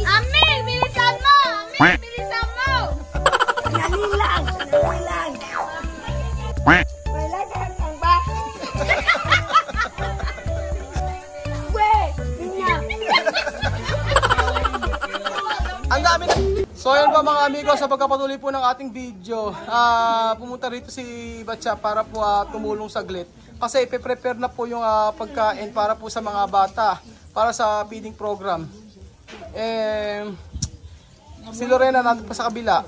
Amil, bilisan mo! Amil, bilisan mo! Sandali lang. Wala kang ba? Wait! Ang dami na. So yun ba mga amigo, sa pagkapatuloy po ng ating video, pumunta rito si Batcha para po tumulong saglit. Kasi ipe-prepare na po yung pagkain para po sa mga bata, para sa feeding program. Si Lorena nandun pa sa kabila.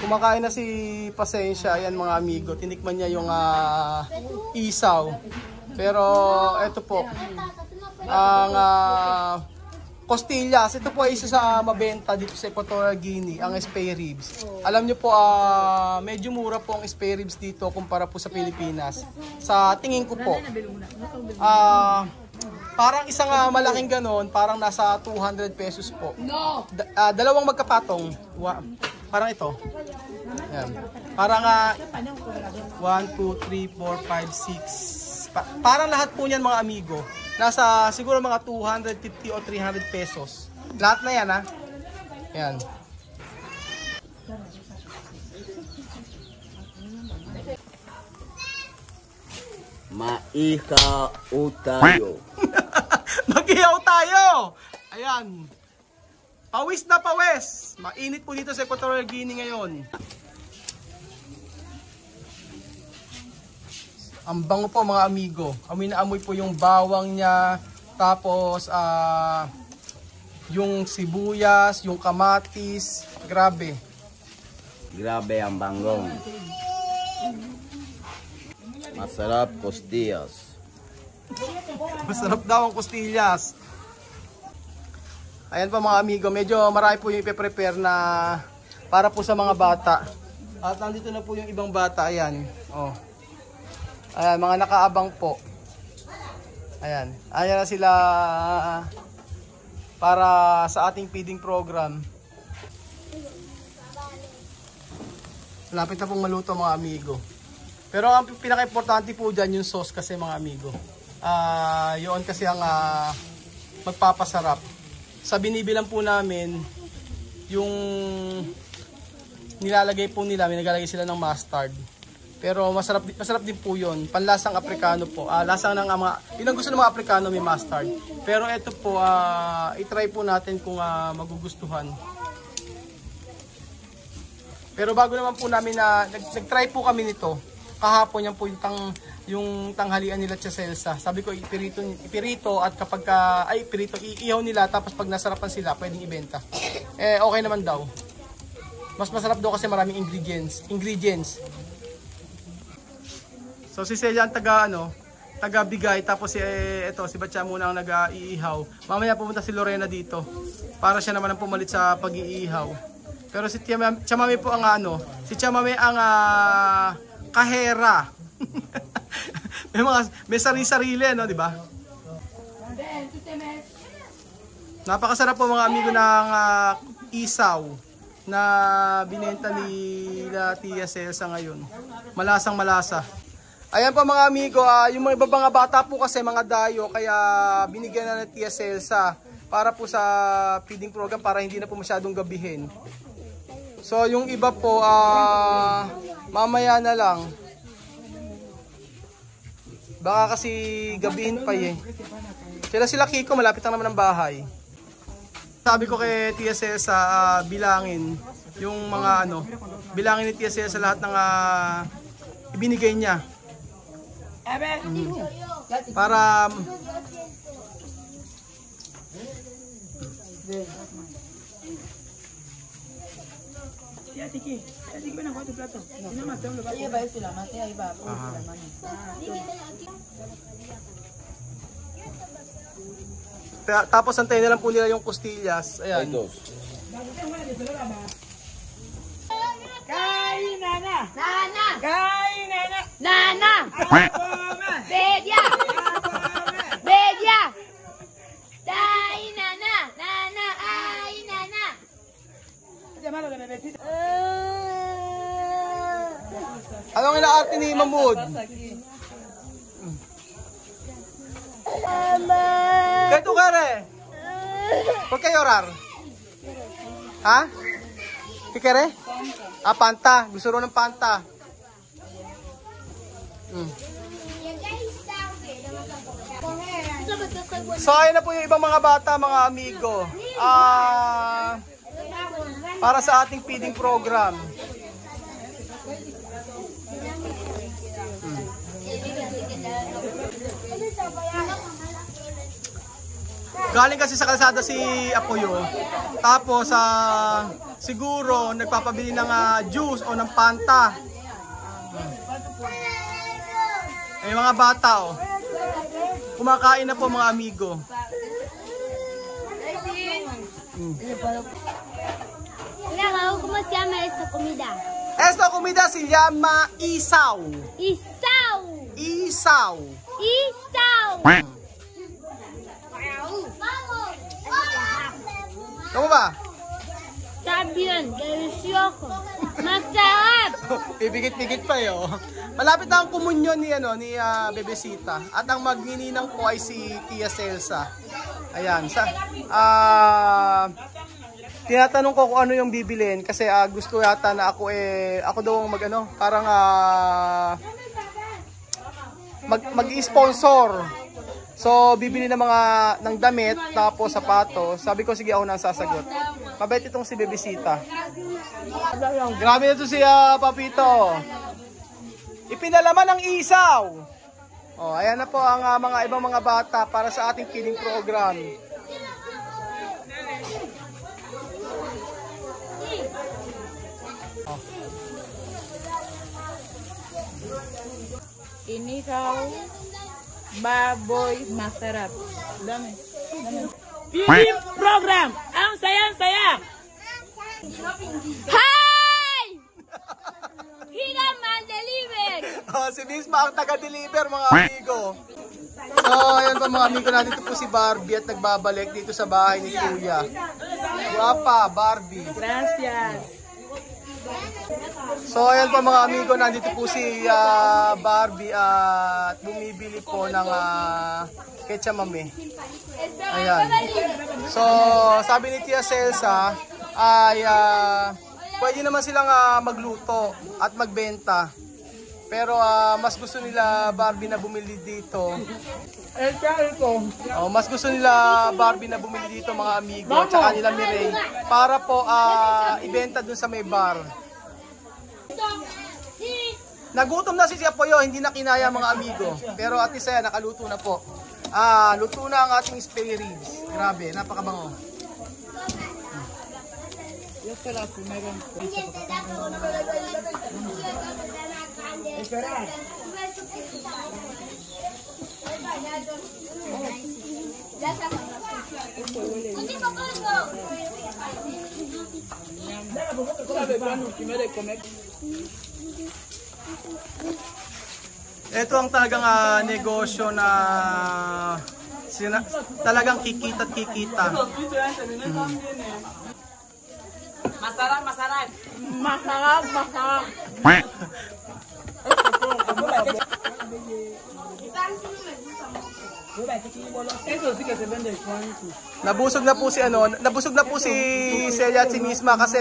Kumakain na si Pasensya, ayan mga amigo, tinikman niya yung isaw. Pero ito po, ang costillas, ito po ay isa sa mabenta dito sa Equatorial Guinea, ang spare ribs. Alam nyo po, medyo mura po ang spare ribs dito kumpara po sa Pilipinas. Sa tingin ko po, parang isang malaking ganon, parang nasa 200 pesos po. Dalawang magkapatong, parang ito. Ayan. Parang 1, 2, 3, 4, 5, 6. Parang lahat po niyan mga amigo, nasa siguro mga 250 o 300 pesos. Lahat na yan Ayan. Maihaw tayo. Mag-ihaw tayo! Ayan. Pawis na pawis. Mainit po dito sa Equatorial Guinea ngayon. Ang bango po mga amigo. Amoy na amoy po yung bawang niya. Tapos yung sibuyas, yung kamatis. Grabe. Grabe ang banggong. Masarap costillas. Masarap daw ang costillas. Ayan po mga amigo. Medyo marami po yung ipe-prepare na para po sa mga bata. At nandito na po yung ibang bata. Ayan. Oh. Ayan, mga nakaabang po. Ayan. Ayan na sila para sa ating feeding program. Lapit na pong maluto mga amigo. Pero ang pinaka-importante po dyan yung sauce kasi mga amigo. Yun kasi ang magpapasarap. Sa binibilang po namin, yung nilalagay po nila, may nagalagay sila ng mustard. Pero masarap din po yun. Panlasang Aprikano po. Lasang ng yun ang gusto ng mga Aprikano, may mustard. Pero ito po, itry po natin kung magugustuhan. Pero bago naman po namin nag-try po kami nito. Kahapon yan po yung tanghalian nila sa Celsa. Sabi ko ipirito at kapag iihaw nila tapos pag nasarapan sila, pwedeng ibenta. Okay naman daw. Mas masarap daw kasi maraming ingredients. So si Celia ang taga bigay, tapos si Batcha muna ang nag-iihaw. Mamaya pumunta si Lorena dito para siya naman ang pumalit sa pag-iihaw. Pero si Chamame po ang si Chamame ang kahera. may sarili-sarili di ba? Napakasarap po mga amigo ng isaw na binenta ni Tia Celsa ngayon. Malasang malasa. Ayan po mga amigo, yung mga iba mga bata po kasi mga dayo, kaya binigyan na ng Tia Celsa para po sa feeding program para hindi na po masyadong gabihin. So yung iba po, mamaya na lang. Baka kasi gabihin pa Sila Kiko, malapit lang naman ang bahay. Sabi ko kay Tia Celsa, bilangin yung mga bilangin ni Tia Celsa lahat ng ibinigay niya. Para tapos antayin na lang po nila yung costillas. Ayan. Kain, Nana! Nana! Kain, Nana! Nana! Apome! Bedya! Bedya! Ay, Nana! Nana! Ay, Nana! Anong inaarte ni Mahmoud? kere? ¿Por qué llorar? Ha? ¿Qué quiere? Ah, Panta. Gusto ro ng Panta. So, ayun na po yung ibang mga bata, mga amigo. Para sa ating feeding program. Galing kasi sa kalsada si Apoyo. Tapos siguro nagpapabili ng juice o ng Fanta. Ay mga bata oh. Kumakain na po mga amigo. ¿Cómo se llama esta comida? Esta comida se llama isaw. Isaw. Isaw. Isaw. Kamu ba? Está bien, delicioso. Masarap. Pipigit-pigit pa yo. Malapit na ang komunyon ni Bebesita. At ang magnininang po ay si Tia Celsa. Ayan, tinatanong ko kung ano yung bibilin kasi gusto yata na ako daw parang mag-sponsor. So bibili ng damit tapos sapatos. Sabi ko sige ako na sasagot. Mabait itong si Bebesita. Grabe na ito si Papito. Ipinalaman ng isaw. Oh, ayan na po ang mga ibang mga bata para sa ating feeding program. Inihaw, baboy, masarap. Dami. Feeding program. Ang saya-saya. Hi! Hiram al deliver. Oh, si Misma ang taga-deliver mga amigo. So, ayan pa mga amigo natin. Ito po si Barbie at nagbabalik dito sa bahay ni Kuya. Guwapa, Barbie. Gracias. So, ayan pa mga amigo. Nandito po si Barbie at bumibili po ng ketchamame. Ayan. So, sabi ni Tia Celsa ay pwede naman silang magluto at magbenta. Pero mas gusto nila Barbie na bumili dito. Mas gusto nila Barbie na bumili dito mga amigo at saka nila Mireille para po ibenta dun sa may bar. Nagutom na si Apoyo, hindi na kinaya mga amigo. Pero at least nakaluto na po. Luto na ang ating spare ribs. Grabe, napakabango. Ito ang talagang negosyo na talagang kikita at kikita. Masarap, masarap. Masarap, masarap. Nabusog na po si Celia at si Misma kasi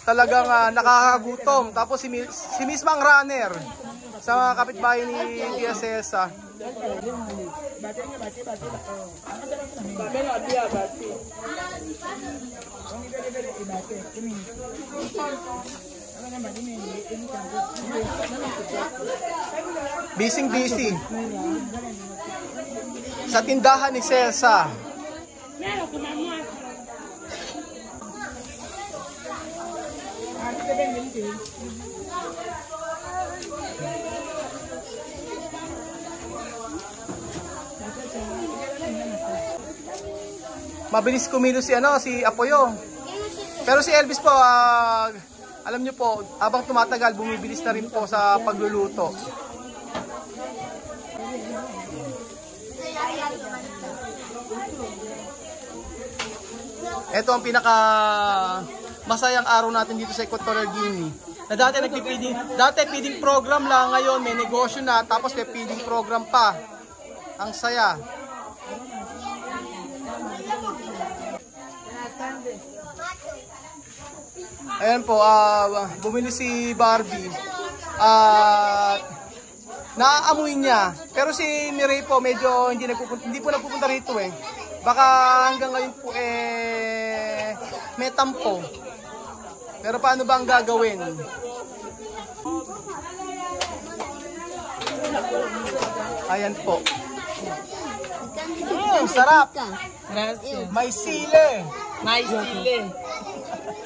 talagang nakakagutom. Tapos si Misma ang runner sa mga kapitbahay ni Tia Celsa. Busy sa tindahan ni Celsa. Mabilis kumilos si Apoyo. Pero si Elvis po, alam niyo po, habang tumatagal, bumibilis na rin po sa pagluluto. Ito ang pinaka masayang araw natin dito sa Equatorial Guinea. Na dati feeding program lang, ngayon may negosyo na, tapos may feeding program pa. Ang saya. Ayan po, bumili si Barbie. At naaamoy niya. Pero si Mireille po medyo hindi po nagpupunta rito eh. Baka hanggang ngayon po may tampo. Pero paano ba ang gagawin? Ayan po. Sarap. Gracias. May sili. May sili.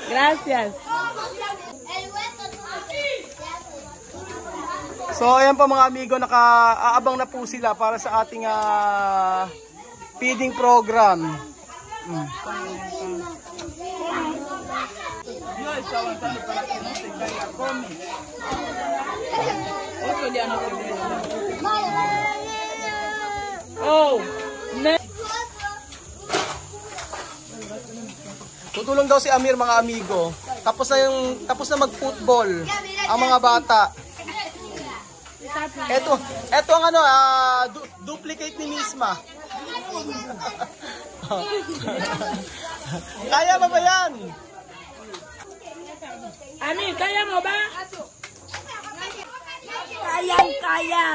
Gracias. So ayan po mga amigo, naka-aabang na po sila para sa ating feeding program. Oh, Tutulong daw si Amir mga amigo. Tapos na mag-football ang mga bata. Ito ang duplicate ni Misma. Kaya ba yan? Amir, kaya mo ba? Kaya.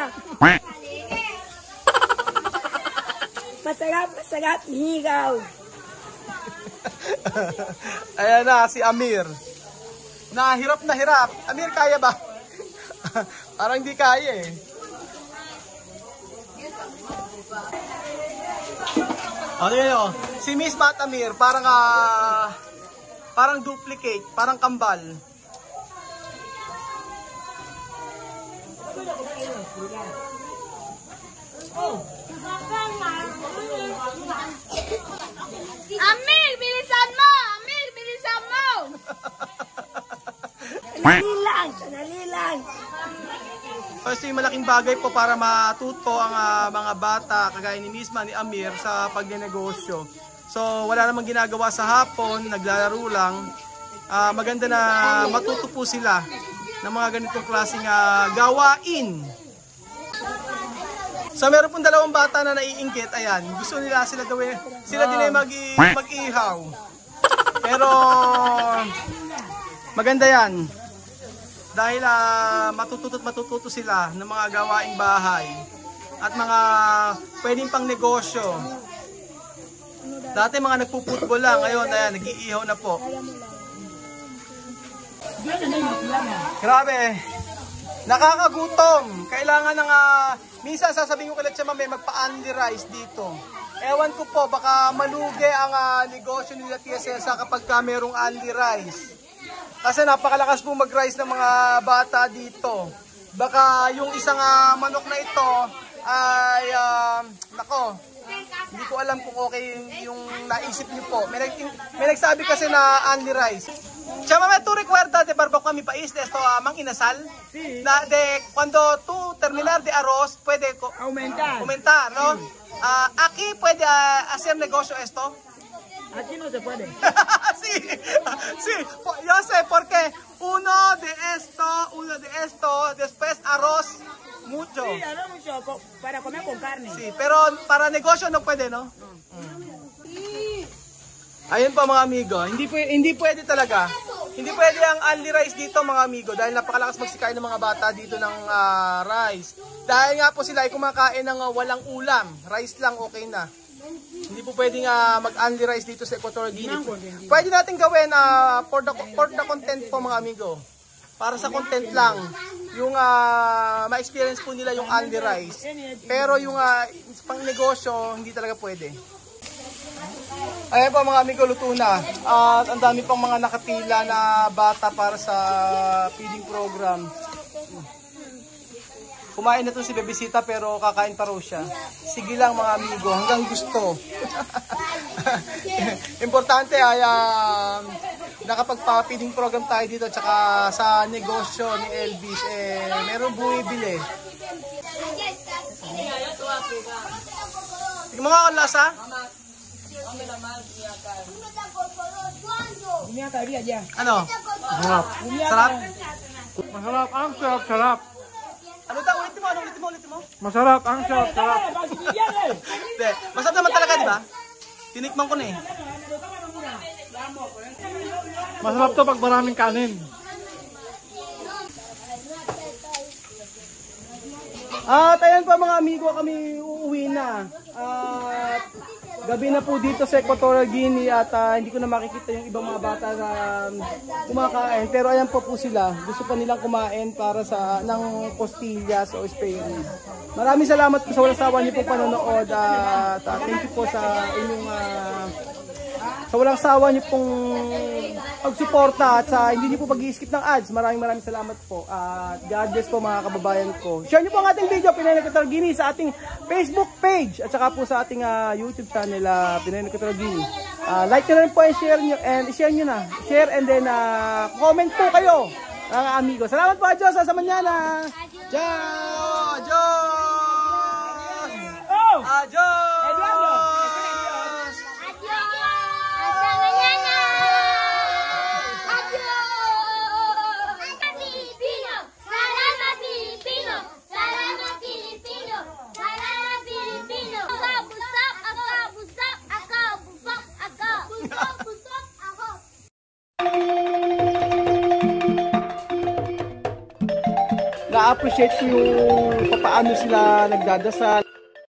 Masarap higaw. Ayan na si Amir. Hirap na hirap. Amir, kaya ba? Parang hindi kaya eh. Ano yun o? Si Miss Matamir, parang duplicate, parang kambal. Amir, bilisan mo! Sandali lang. Kasi malaking bagay po para matuto ang mga bata kagaya ni Misma, ni Amir sa pagnenegosyo. So wala namang ginagawa sa hapon, naglalaro lang. Maganda na matuto po sila ng mga ganitong klaseng gawain. So meron pong dalawang bata na naiinggit, ayan, gusto nila sila din ay mag-ihaw. Pero maganda yan. Dahil matututo sila ng mga gawaing bahay at mga pwedeng pang negosyo. Dati mga nagpo-football lang, ngayon ayan, nag-iihaw na po. Grabe. Nakakagutom. Kailangan ng minsan sasabihin ko kailan siya may magpa-only rice dito. Ewan ko po, baka malugi ang negosyo nila Tia Cesa kapag merong only rice. Kasi napakalakas po mag-rice ng mga bata dito. Baka yung isang manok na ito ay, nako, hindi ko alam kung okay yung naisip niyo po. May nagsabi kasi na only rice. Chama, tú recuerdas de barbacoa mi país de esto, mang inasal? Sí. Na de cuando tú terminar de arroz, puede aumentar, ¿no? Sí. Aquí puede hacer negocio esto. Aquí no se puede. Sí, yo sé porque uno de esto, después arroz, mucho. Sí, arroz mucho para comer con carne. Sí, pero para negocio no puede, ¿no? Ayun po mga amigo, hindi pwede talaga. Hindi pwede ang only rice dito mga amigo dahil napakalakas magsikain ng mga bata dito ng rice. Dahil nga po sila ay kumakain ng walang ulam, rice lang okay na. Hindi po pwedeng mag-only rice dito sa Equatorial Guinea. Pwede natin gawin for the content po mga amigo. Para sa content lang, yung ma-experience po nila yung only rice. Pero yung pang negosyo, hindi talaga pwede. Ayan po mga amigo, luto na. At ang dami pang mga nakapila na bata para sa feeding program. Kumain na to si Bebisita pero kakain pa raw siya. Sige lang mga amigo, hanggang gusto. Importante ay nakapagpa-feeding program tayo dito tsaka sa negosyo ni Elvis. Meron bumibili. Tingnan mo nga ang lasa. Ano? Sarap. Sarap? Masarap ang sarap. Ano daw? Ulitin mo. Masarap ang sarap. Masarap naman talaga, di ba? Tinikman ko na eh. Masarap to pag maraming kanin. At ayan pa mga amigo, kami uuwi na. At gabi na po dito sa Equatorial Guinea at hindi ko na makikita yung ibang mga bata na kumakain. Pero ayan po sila. Gusto pa nilang kumain para sa ng costillas o spare rib. Maraming salamat po sa walang sawa niyo pong panonood at thank you po sa inyong sa walang sawa niyo pong pagsuporta at sa hindi niyo po pag-i-skip ng ads. Maraming salamat po. At God bless po mga kababayan ko. Share niyo po ang ating video Pinoy Equatorial Guinea sa ating Facebook page at saka po sa ating YouTube channel Pinoy Equatorial Guinea. Like niyo rin po and share niyo na. Share and then comment po kayo mga amigo. Salamat po, adios, hasta mañana. Ciao, adios. Oh! Adios. Eduardo. Hasta mañana. Adiós. Filipino. Salamat Filipino. Salamat Filipino. Salamat Filipino. Busok ako. Busok ako. Busok ako. Busok ako. Na-appreciate ko yung paano sila nagdadasal